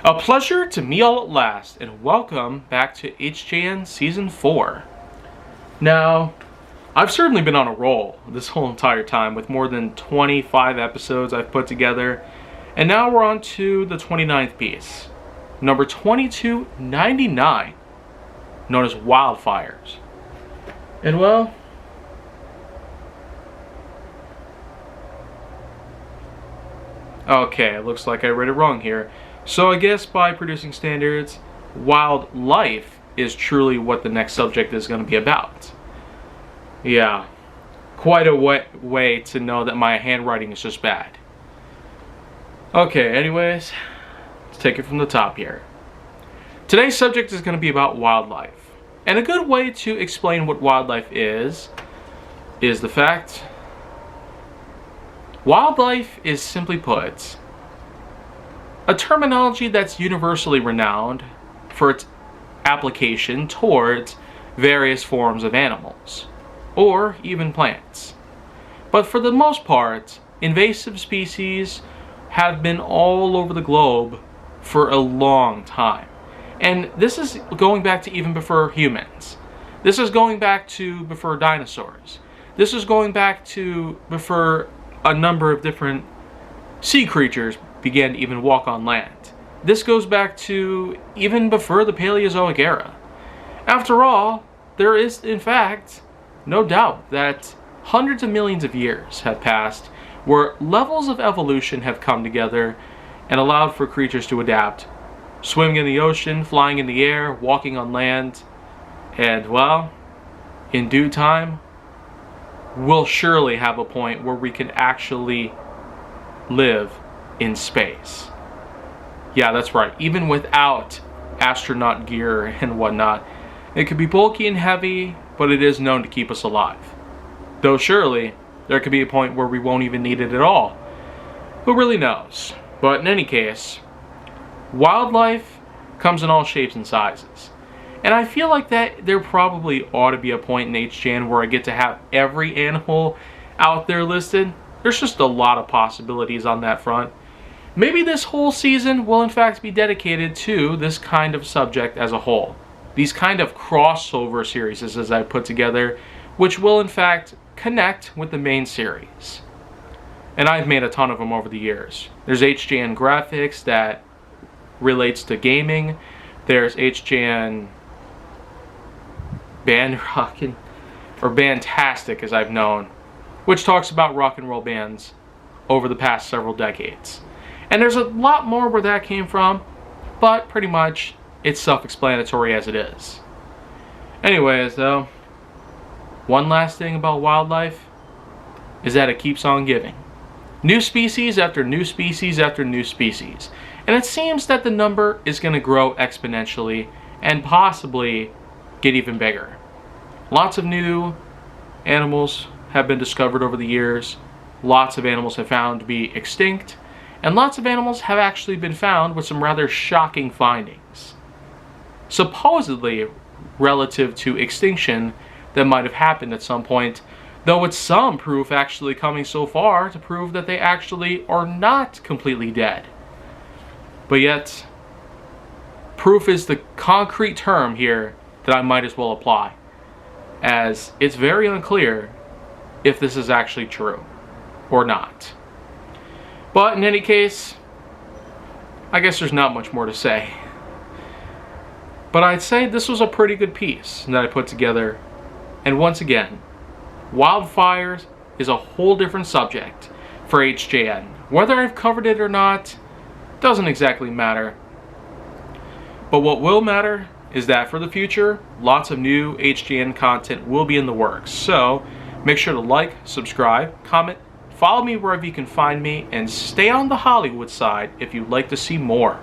A pleasure to meet all at last, and welcome back to HJN Season 4. Now, I've certainly been on a roll this whole entire time with more than 25 episodes I've put together, and now we're on to the 29th piece, number 2299, known as Wildfires. And well, okay, it looks like I read it wrong here. So I guess by producing standards, wildlife is truly what the next subject is going to be about. Yeah, quite a way to know that my handwriting is just bad. Okay, anyways, let's take it from the top here. Today's subject is going to be about wildlife. And a good way to explain what wildlife is the fact wildlife is, simply put, a terminology that's universally renowned for its application towards various forms of animals, or even plants. But for the most part, invasive species have been all over the globe for a long time. And this is going back to even before humans. This is going back to before dinosaurs. This is going back to before a number of different sea creatures began to even walk on land. This goes back to even before the Paleozoic era. After all, there is, in fact, no doubt that hundreds of millions of years have passed where levels of evolution have come together and allowed for creatures to adapt. Swimming in the ocean, flying in the air, walking on land, and, well, in due time, we'll surely have a point where we can actually live in space. Yeah, that's right. Even without astronaut gear and whatnot, it could be bulky and heavy, but it is known to keep us alive. Though surely, there could be a point where we won't even need it at all. Who really knows? But in any case, wildlife comes in all shapes and sizes. And I feel like that there probably ought to be a point in HJN where I get to have every animal out there listed. There's just a lot of possibilities on that front. Maybe this whole season will in fact be dedicated to this kind of subject as a whole. These kind of crossover series as I put together, which will in fact connect with the main series. And I've made a ton of them over the years. There's HJN Graphics that relates to gaming. There's HJN Band Rockin', or Bandtastic as I've known, which talks about rock and roll bands over the past several decades. And there's a lot more where that came from, but pretty much it's self-explanatory as it is. Anyways, though, one last thing about wildlife is that it keeps on giving. New species after new species after new species. And it seems that the number is going to grow exponentially and possibly get even bigger. Lots of new animals have been discovered over the years. Lots of animals have found to be extinct. And lots of animals have actually been found with some rather shocking findings. Supposedly relative to extinction that might have happened at some point, though with some proof actually coming so far to prove that they actually are not completely dead. But yet, proof is the concrete term here that I might as well apply, as it's very unclear if this is actually true or not. But in any case, I guess there's not much more to say. But I'd say this was a pretty good piece that I put together. And once again, wildfires is a whole different subject for HJN. Whether I've covered it or not doesn't exactly matter. But what will matter is that for the future, lots of new HJN content will be in the works. So make sure to like, subscribe, comment, follow me wherever you can find me, and stay on the Hollywood side if you'd like to see more.